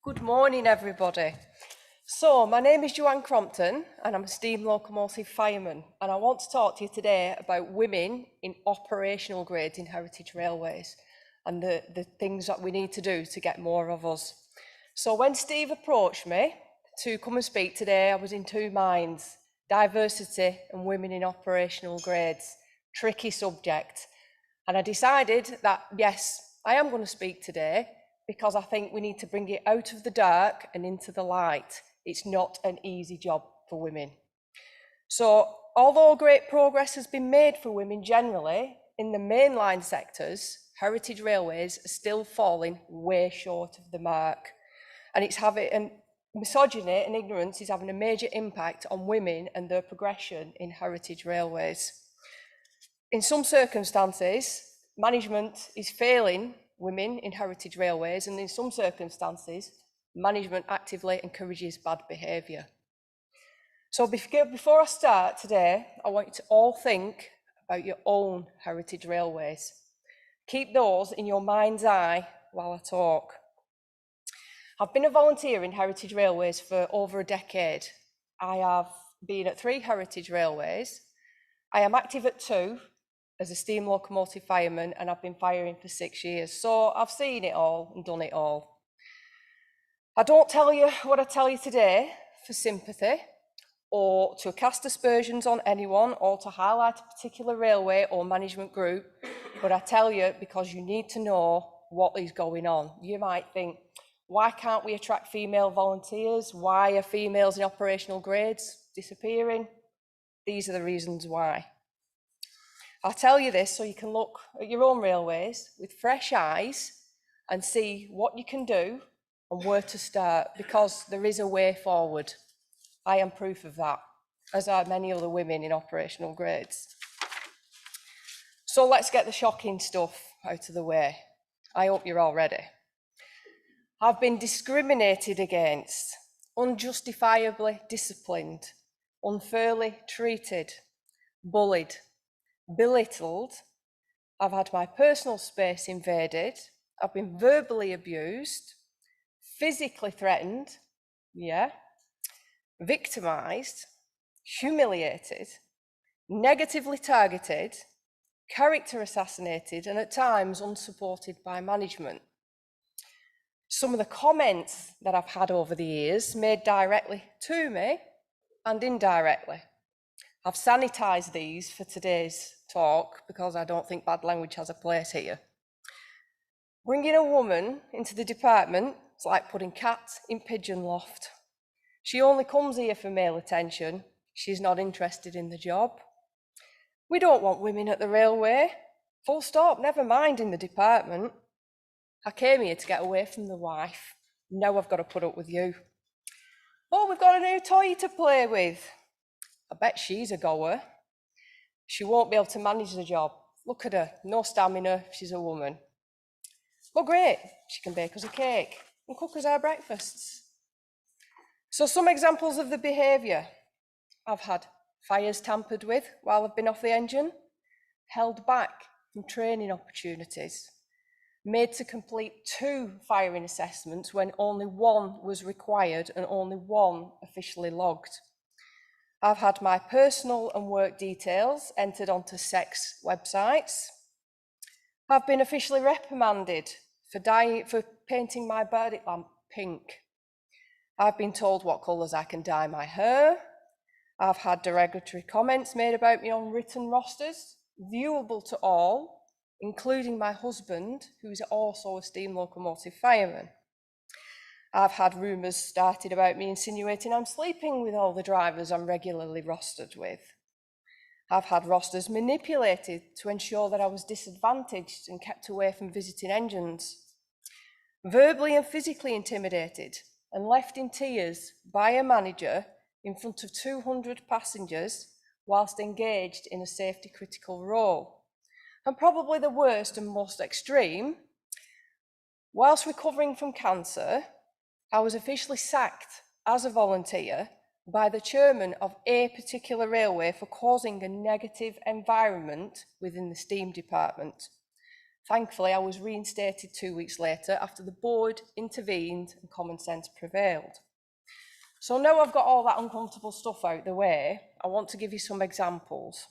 Good morning, everybody. So, my name is Joanne Crompton, and I'm a steam locomotive fireman, and I want to talk to you today about women in operational grades in heritage railways and the things that we need to do to get more of us. So, when Steve approached me to come and speak today, I was in two minds: diversity and women in operational grades. Tricky subject. And I decided that, yes, I am going to speak today, because I think we need to bring it out of the dark and into the light. It's not an easy job for women. So, although great progress has been made for women generally, in the mainline sectors, heritage railways are still falling way short of the mark. And misogyny and ignorance is having a major impact on women and their progression in heritage railways. In some circumstances, management is failing women in heritage railways, and in some circumstances, management actively encourages bad behaviour. So before I start today, I want you to all think about your own heritage railways. Keep those in your mind's eye while I talk. I've been a volunteer in heritage railways for over a decade. I have been at 3 heritage railways. I am active at 2, as a steam locomotive fireman, and I've been firing for 6 years. So I've seen it all and done it all. I don't tell you what I tell you today for sympathy or to cast aspersions on anyone or to highlight a particular railway or management group, but I tell you because you need to know what is going on. You might think, why can't we attract female volunteers? Why are females in operational grades disappearing? These are the reasons why. I'll tell you this so you can look at your own railways with fresh eyes and see what you can do and where to start, because there is a way forward. I am proof of that, as are many other women in operational grades. So let's get the shocking stuff out of the way. I hope you're all ready. I've been discriminated against, unjustifiably disciplined, unfairly treated, bullied, belittled. I've had my personal space invaded. I've been verbally abused, physically threatened, victimised, humiliated, negatively targeted, character assassinated, and at times unsupported by management. Some of the comments that I've had over the years made directly to me and indirectly. I've sanitised these for today's talk because I don't think bad language has a place here. Bringing a woman into the department is like putting cats in pigeon loft. She only comes here for male attention. She's not interested in the job. We don't want women at the railway. Full stop, never mind in the department. I came here to get away from the wife. Now I've got to put up with you. Oh, we've got a new toy to play with. I bet she's a goer. She won't be able to manage the job. Look at her, no stamina, she's a woman. Well, great, she can bake us a cake and cook us our breakfasts. So some examples of the behaviour. I've had fires tampered with while I've been off the engine, held back from training opportunities, made to complete 2 firing assessments when only 1 was required and only 1 officially logged. I've had my personal and work details entered onto sex websites. I've been officially reprimanded for painting my birdie lamp pink. I've been told what colours I can dye my hair. I've had derogatory comments made about me on written rosters, viewable to all, including my husband, who is also a steam locomotive fireman. I've had rumours started about me insinuating I'm sleeping with all the drivers I'm regularly rostered with. I've had rosters manipulated to ensure that I was disadvantaged and kept away from visiting engines. Verbally and physically intimidated and left in tears by a manager in front of 200 passengers whilst engaged in a safety critical role. And probably the worst and most extreme, whilst recovering from cancer, I was officially sacked as a volunteer by the chairman of a particular railway for causing a negative environment within the steam department. Thankfully, I was reinstated 2 weeks later after the board intervened and common sense prevailed. So now I've got all that uncomfortable stuff out the way, I want to give you some examples.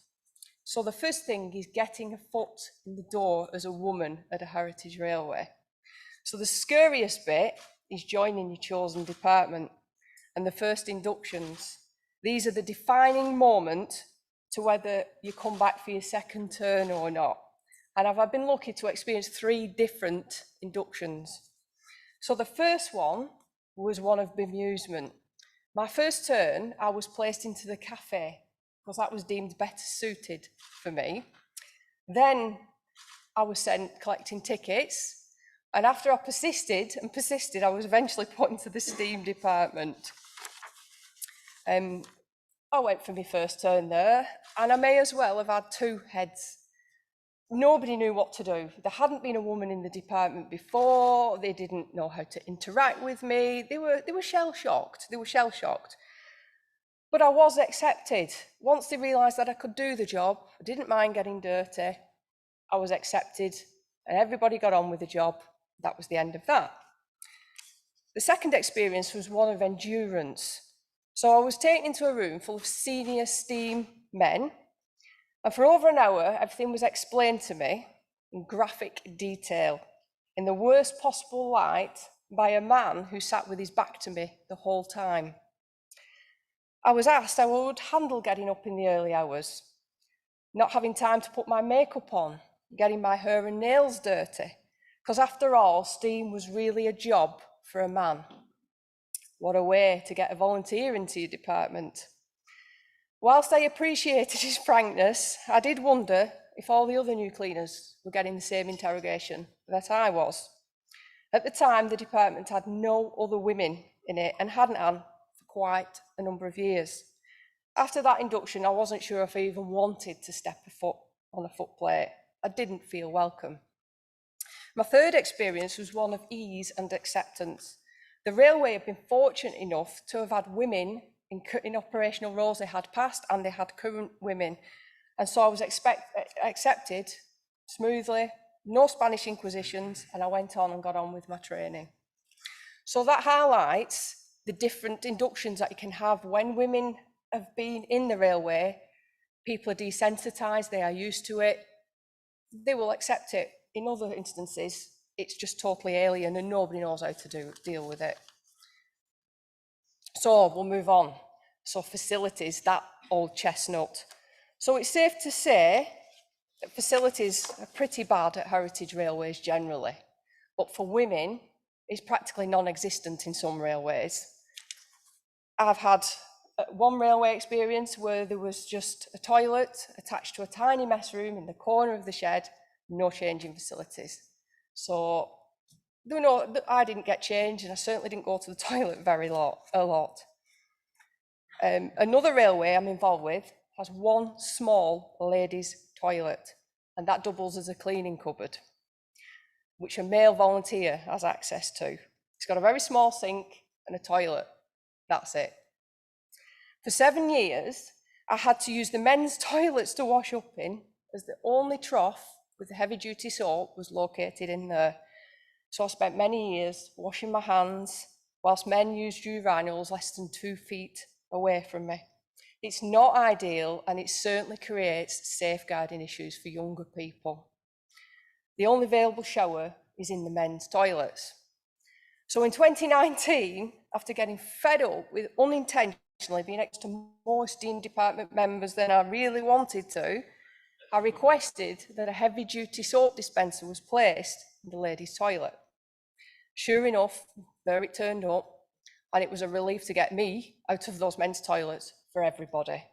So the first thing is getting a foot in the door as a woman at a heritage railway. So the scariest bit is joining your chosen department and the first inductions. These are the defining moment to whether you come back for your second turn or not. And I've been lucky to experience 3 different inductions. So the first one was one of bemusement. My first turn, I was placed into the cafe because that was deemed better suited for me. Then I was sent collecting tickets, and after I persisted, I was eventually put into the steam department. I went for my first turn there, and I may as well have had 2 heads. Nobody knew what to do. There hadn't been a woman in the department before. They didn't know how to interact with me. They were shell-shocked. But I was accepted. Once they realised that I could do the job, I didn't mind getting dirty, I was accepted, and everybody got on with the job. That was the end of that. The second experience was one of endurance. So I was taken into a room full of senior steam men, and for over an hour, everything was explained to me in graphic detail, in the worst possible light, by a man who sat with his back to me the whole time. I was asked how I would handle getting up in the early hours, not having time to put my makeup on, getting my hair and nails dirty, because after all, steam was really a job for a man. What a way to get a volunteer into your department. Whilst I appreciated his frankness, I did wonder if all the other new cleaners were getting the same interrogation that I was. At the time, the department had no other women in it and hadn't had for quite a number of years. After that induction, I wasn't sure if I even wanted to step a foot on a footplate. I didn't feel welcome. My third experience was one of ease and acceptance. The railway had been fortunate enough to have had women in operational roles they had past, and they had current women. And so I was accepted smoothly, no Spanish inquisitions, and I went on and got on with my training. So that highlights the different inductions that you can have when women have been in the railway. People are desensitised, they are used to it, they will accept it. In other instances, it's just totally alien and nobody knows how to deal with it. So we'll move on. So facilities, that old chestnut. So it's safe to say that facilities are pretty bad at heritage railways generally, but for women, it's practically non-existent in some railways. I've had one railway experience where there was just a toilet attached to a tiny mess room in the corner of the shed, no changing facilities. So I didn't get changed, and I certainly didn't go to the toilet a lot. Another railway I'm involved with has one small ladies' toilet, and that doubles as a cleaning cupboard, which a male volunteer has access to. It's got a very small sink and a toilet. That's it. For 7 years, I had to use the men's toilets to wash up in, as the only trough with the heavy-duty soap was located in there. So I spent many years washing my hands, whilst men used urinals less than 2 feet away from me. It's not ideal, and it certainly creates safeguarding issues for younger people. The only available shower is in the men's toilets. So in 2019, after getting fed up with unintentionally being next to more steam department members than I really wanted to, I requested that a heavy-duty soap dispenser was placed in the ladies' toilet. Sure enough, there it turned up, and it was a relief to get me out of those men's toilets for everybody.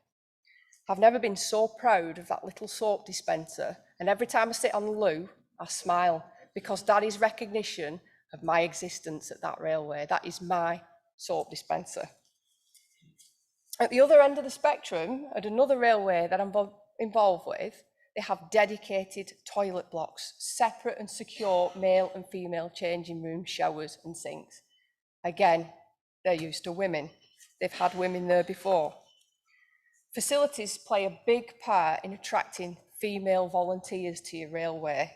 I've never been so proud of that little soap dispenser, and every time I sit on the loo, I smile, because that is recognition of my existence at that railway. That is my soap dispenser. At the other end of the spectrum, at another railway that I'm involved with, they have dedicated toilet blocks, separate and secure male and female changing rooms, showers and sinks. Again, they're used to women. They've had women there before. Facilities play a big part in attracting female volunteers to your railway.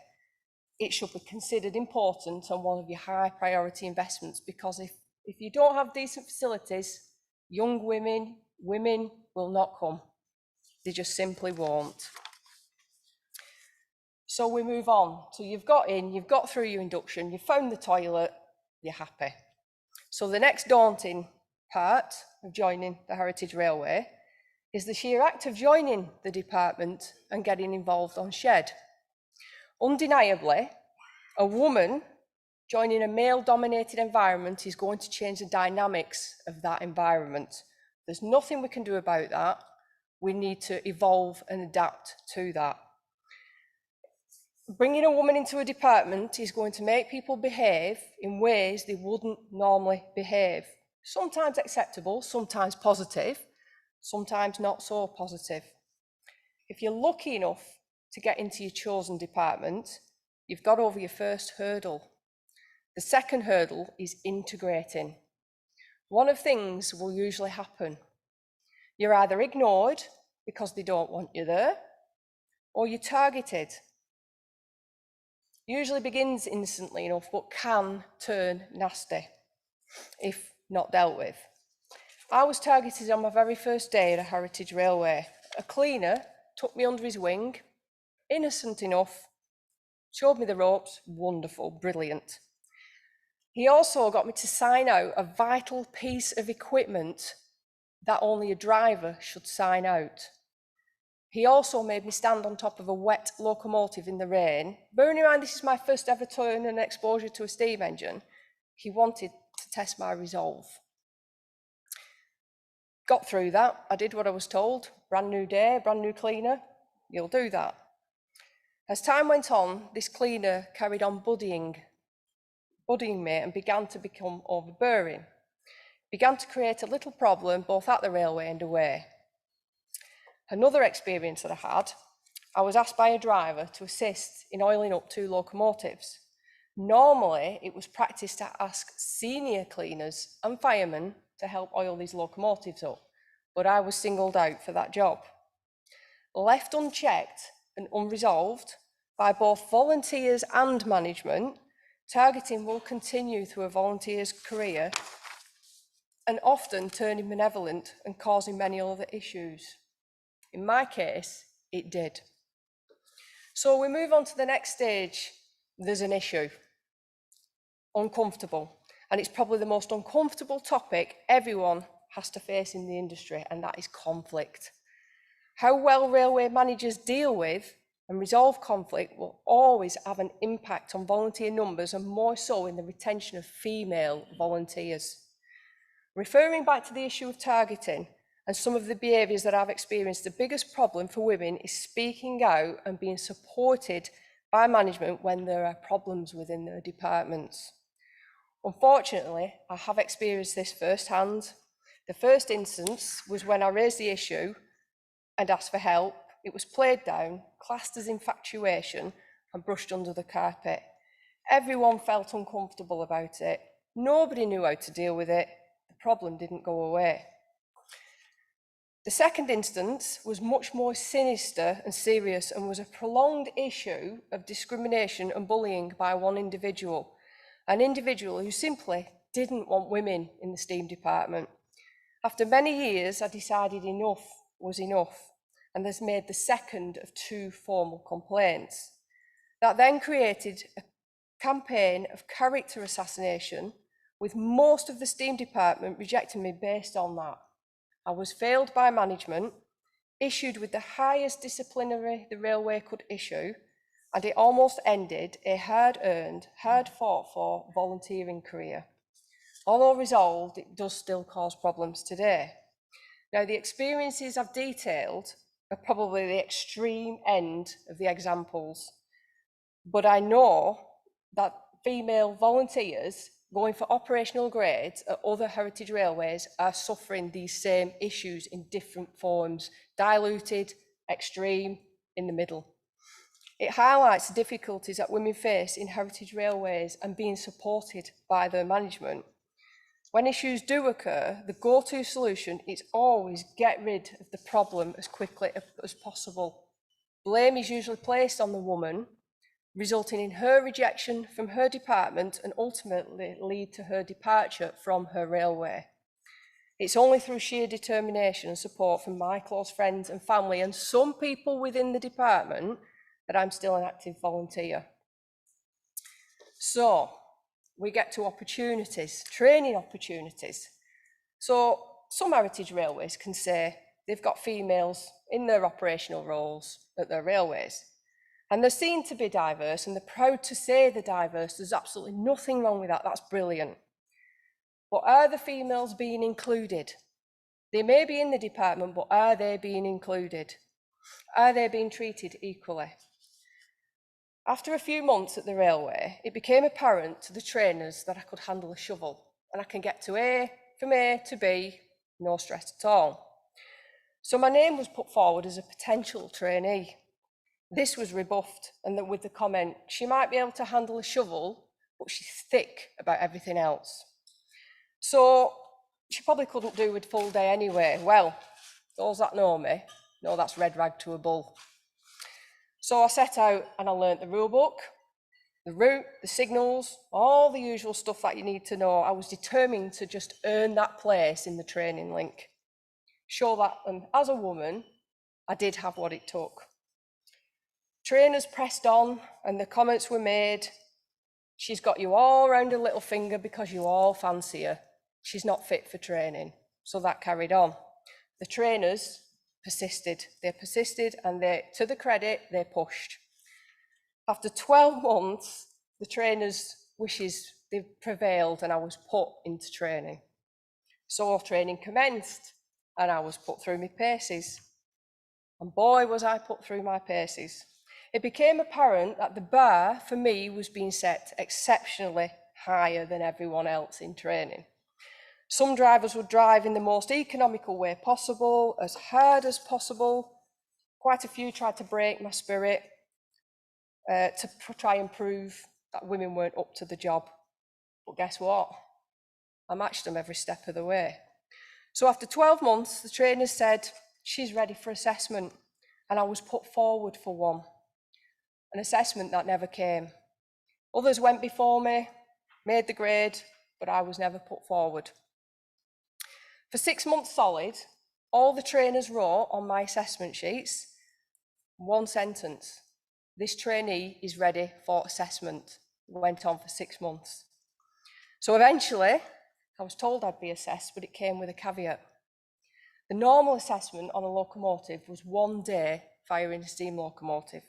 it should be considered important and one of your high priority investments, because if you don't have decent facilities, young women will not come. They just simply won't. So we move on. So you've got in, you've got through your induction, you've found the toilet, you're happy. So the next daunting part of joining the Heritage Railway is the sheer act of joining the department and getting involved on shed. Undeniably, a woman joining a male-dominated environment is going to change the dynamics of that environment. There's nothing we can do about that. We need to evolve and adapt to that. Bringing a woman into a department is going to make people behave in ways they wouldn't normally behave. Sometimes acceptable, sometimes positive, sometimes not so positive. If you're lucky enough to get into your chosen department, you've got over your first hurdle. The second hurdle is integrating. One of things will usually happen. You're either ignored because they don't want you there, or you're targeted. Usually begins innocently enough, but can turn nasty if not dealt with. I was targeted on my very first day at a Heritage Railway. A cleaner took me under his wing, innocent enough, showed me the ropes, wonderful, brilliant. He also got me to sign out a vital piece of equipment that only a driver should sign out. He also made me stand on top of a wet locomotive in the rain. Bearing in mind this is my first ever turn and exposure to a steam engine, he wanted to test my resolve. Got through that, I did what I was told. Brand new day, brand new cleaner, you'll do that. As time went on, this cleaner carried on buddying me and began to become overbearing. Began to create a little problem both at the railway and away. Another experience that I had, I was asked by a driver to assist in oiling up 2 locomotives. Normally, it was practice to ask senior cleaners and firemen to help oil these locomotives up, but I was singled out for that job. Left unchecked and unresolved by both volunteers and management, targeting will continue through a volunteer's career and often turning malevolent and causing many other issues. In my case, it did. So we move on to the next stage. There's an issue. Uncomfortable. And it's probably the most uncomfortable topic everyone has to face in the industry, and that is conflict. How well railway managers deal with and resolve conflict will always have an impact on volunteer numbers, and more so in the retention of female volunteers. Referring back to the issue of targeting and some of the behaviours that I've experienced, the biggest problem for women is speaking out and being supported by management when there are problems within their departments. Unfortunately, I have experienced this firsthand. The first instance was when I raised the issue and asked for help. It was played down, classed as infatuation, and brushed under the carpet. Everyone felt uncomfortable about it. Nobody knew how to deal with it. The problem didn't go away. The second instance was much more sinister and serious and was a prolonged issue of discrimination and bullying by one individual, an individual who simply didn't want women in the steam department. After many years, I decided enough was enough, and this made the second of 2 formal complaints. That then created a campaign of character assassination, with most of the steam department rejecting me based on that. I was failed by management, issued with the highest disciplinary the railway could issue, and it almost ended a hard-earned, hard-fought-for volunteering career. Although resolved, it does still cause problems today. Now, the experiences I've detailed are probably the extreme end of the examples, but I know that female volunteers going for operational grades at other heritage railways are suffering these same issues in different forms, diluted, extreme, in the middle. It highlights the difficulties that women face in heritage railways and being supported by their management. When issues do occur, the go-to solution is always get rid of the problem as quickly as possible. Blame is usually placed on the woman resulting in her rejection from her department and ultimately lead to her departure from her railway. It's only through sheer determination and support from my close friends and family and some people within the department that I'm still an active volunteer. So we get to opportunities, training opportunities. So some heritage railways can say they've got females in their operational roles at their railways. And they're seen to be diverse and they're proud to say they're diverse. There's absolutely nothing wrong with that. That's brilliant. But are the females being included? They may be in the department, but are they being included? Are they being treated equally? After a few months at the railway, it became apparent to the trainers that I could handle a shovel and I can get from A to B, no stress at all. So my name was put forward as a potential trainee. This was rebuffed and with the comment, she might be able to handle a shovel, but she's thick about everything else. So she probably couldn't do a full day anyway. Well, those that know me know that's red rag to a bull. So I set out and I learnt the rule book, the route, the signals, all the usual stuff that you need to know. I was determined to just earn that place in the training link. Show that as a woman, I did have what it took. Trainers pressed on and the comments were made. She's got you all around her little finger because you all fancy her. She's not fit for training. So that carried on. The trainers persisted. They persisted and to the credit, they pushed. After 12 months, the trainers' wishes, they prevailed and I was put into training. So training commenced and I was put through my paces. And boy, was I put through my paces. It became apparent that the bar for me was being set exceptionally higher than everyone else in training. Some drivers would drive in the most economical way possible, as hard as possible. Quite a few tried to break my spirit to try and prove that women weren't up to the job. But guess what? I matched them every step of the way. So after 12 months, the trainers said, she's ready for assessment. And I was put forward for one. An assessment that never came. Others went before me, made the grade, but I was never put forward. For 6 months solid, all the trainers wrote on my assessment sheets, one sentence, this trainee is ready for assessment. It went on for 6 months. So eventually, I was told I'd be assessed, but it came with a caveat. The normal assessment on a locomotive was 1 day firing a steam locomotive.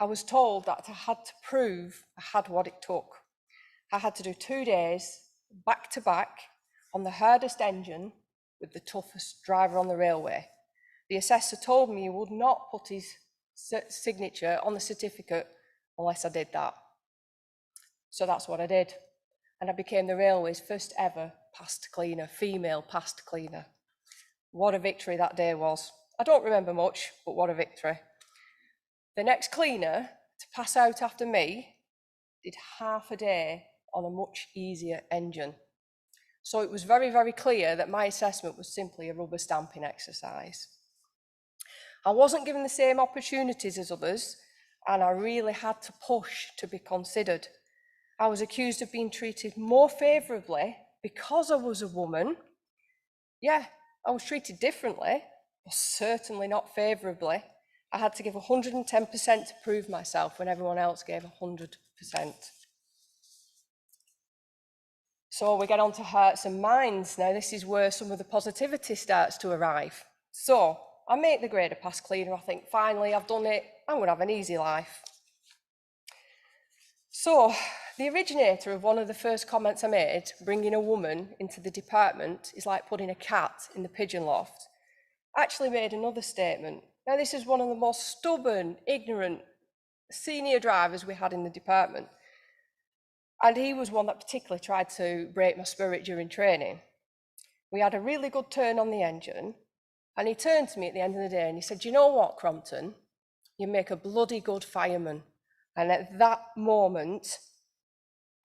I was told that I had to prove I had what it took. I had to do 2 days, back to back, on the hardest engine with the toughest driver on the railway. The assessor told me he would not put his signature on the certificate unless I did that. So that's what I did. And I became the railway's first ever past cleaner, female past cleaner. What a victory that day was. I don't remember much, but what a victory. The next cleaner to pass out after me did half a day on a much easier engine. So it was very, very clear that my assessment was simply a rubber stamping exercise. I wasn't given the same opportunities as others, and I really had to push to be considered. I was accused of being treated more favourably because I was a woman. Yeah, I was treated differently, but certainly not favourably. I had to give 110% to prove myself when everyone else gave 100%. So we get on to hearts and minds. Now this is where some of the positivity starts to arrive. So I make the grade of past cleaner. I think, finally, I've done it. I'm going to have an easy life. So the originator of one of the first comments I made, bringing a woman into the department is like putting a cat in the pigeon loft, actually made another statement. Now this is one of the most stubborn, ignorant senior drivers we had in the department. And he was one that particularly tried to break my spirit during training. We had a really good turn on the engine, and he turned to me at the end of the day and he said, "You know what, Crompton? You make a bloody good fireman." And at that moment,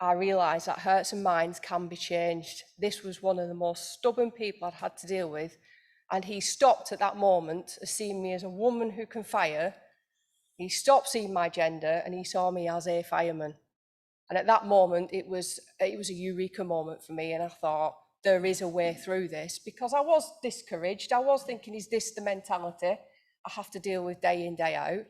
I realised that hearts and minds can be changed. This was one of the most stubborn people I'd had to deal with, and he stopped at that moment, seeing me as a woman who can fire, He stopped seeing my gender and he saw me as a fireman. And at that moment, it was a eureka moment for me. And I thought, there is a way through this, because I was discouraged. I was thinking, is this the mentality I have to deal with day in, day out?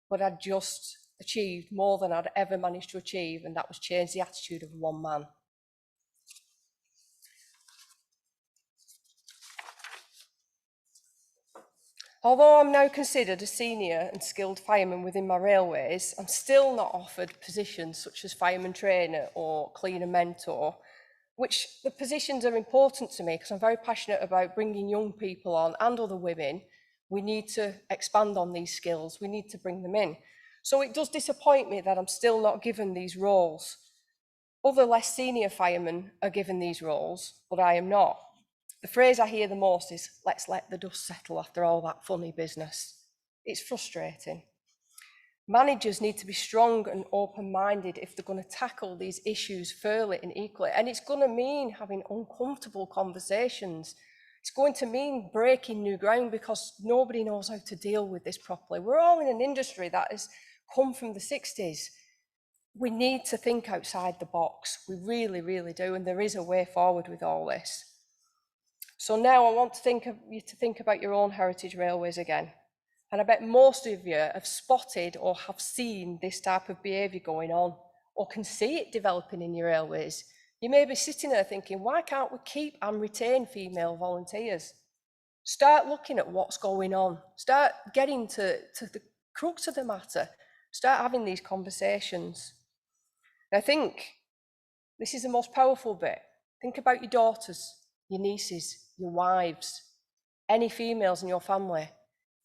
But I'd just achieved more than I'd ever managed to achieve, and that was change the attitude of one man. Although I'm now considered a senior and skilled fireman within my railways, I'm still not offered positions such as fireman trainer or cleaner mentor, which the positions are important to me because I'm very passionate about bringing young people on and other women. We need to expand on these skills. We need to bring them in. So it does disappoint me that I'm still not given these roles. Other less senior firemen are given these roles, but I am not. The phrase I hear the most is, let's let the dust settle after all that funny business. It's frustrating. Managers need to be strong and open-minded if they're going to tackle these issues fairly and equally. And it's going to mean having uncomfortable conversations. It's going to mean breaking new ground because nobody knows how to deal with this properly. We're all in an industry that has come from the 60s. We need to think outside the box. We really, really do. And there is a way forward with all this. So now I want you to think about your own heritage railways again. And I bet most of you have spotted or have seen this type of behaviour going on, or can see it developing in your railways. You may be sitting there thinking, why can't we keep and retain female volunteers? Start looking at what's going on. Start getting to the crux of the matter. Start having these conversations. And I think this is the most powerful bit. Think about your daughters, your nieces, your wives, any females in your family.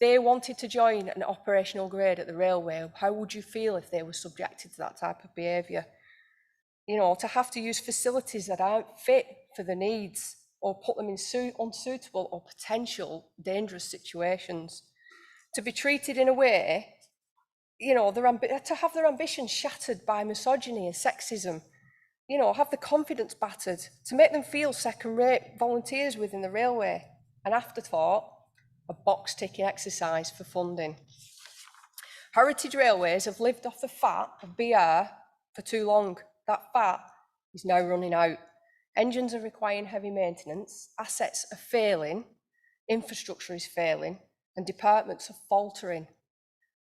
They wanted to join an operational grade at the railway. How would you feel if they were subjected to that type of behaviour? You know, to have to use facilities that aren't fit for the needs, or put them in unsuitable or potential dangerous situations. To be treated in a way, you know, to have their ambitions shattered by misogyny and sexism. You know, have the confidence battered, to make them feel second-rate volunteers within the railway. An afterthought, a box-ticking exercise for funding. Heritage Railways have lived off the fat of BR for too long. That fat is now running out. Engines are requiring heavy maintenance, assets are failing, infrastructure is failing, and departments are faltering.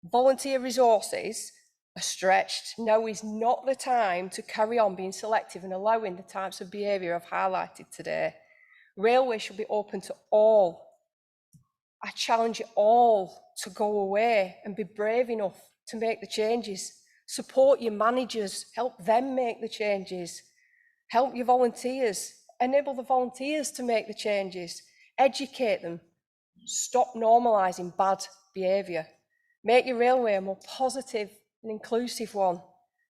Volunteer resources are stretched. Now is not the time to carry on being selective and allowing the types of behaviour I've highlighted today. Railways should be open to all. I challenge you all to go away and be brave enough to make the changes. Support your managers, help them make the changes. Help your volunteers, enable the volunteers to make the changes. Educate them. Stop normalising bad behaviour. Make your railway a more positive and inclusive one.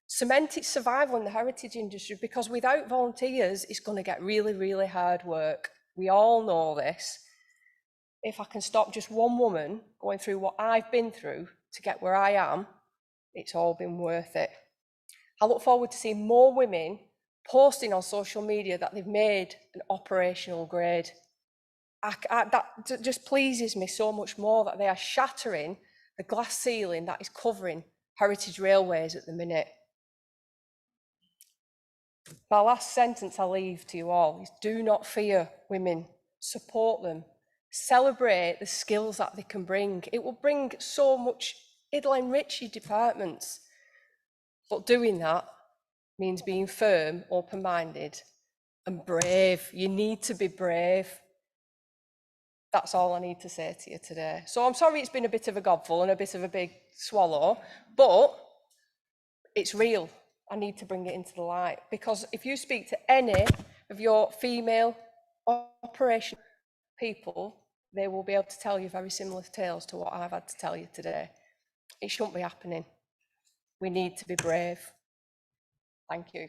Cement its survival in the heritage industry, because without volunteers, it's going to get really, really hard work. We all know this. If I can stop just one woman going through what I've been through to get where I am, it's all been worth it. I look forward to seeing more women posting on social media that they've made an operational grade. That just pleases me so much more, that they are shattering the glass ceiling that is covering heritage railways at the minute. My last sentence I leave to you all is, do not fear women, support them. Celebrate the skills that they can bring. It will bring so much, it'll enrich your departments. But doing that means being firm, open-minded, and brave. You need to be brave. That's all I need to say to you today. So I'm sorry it's been a bit of a gobful and a bit of a big swallow, but it's real. I need to bring it into the light, because if you speak to any of your female operational people, they will be able to tell you very similar tales to what I've had to tell you today. It shouldn't be happening. We need to be brave. Thank you.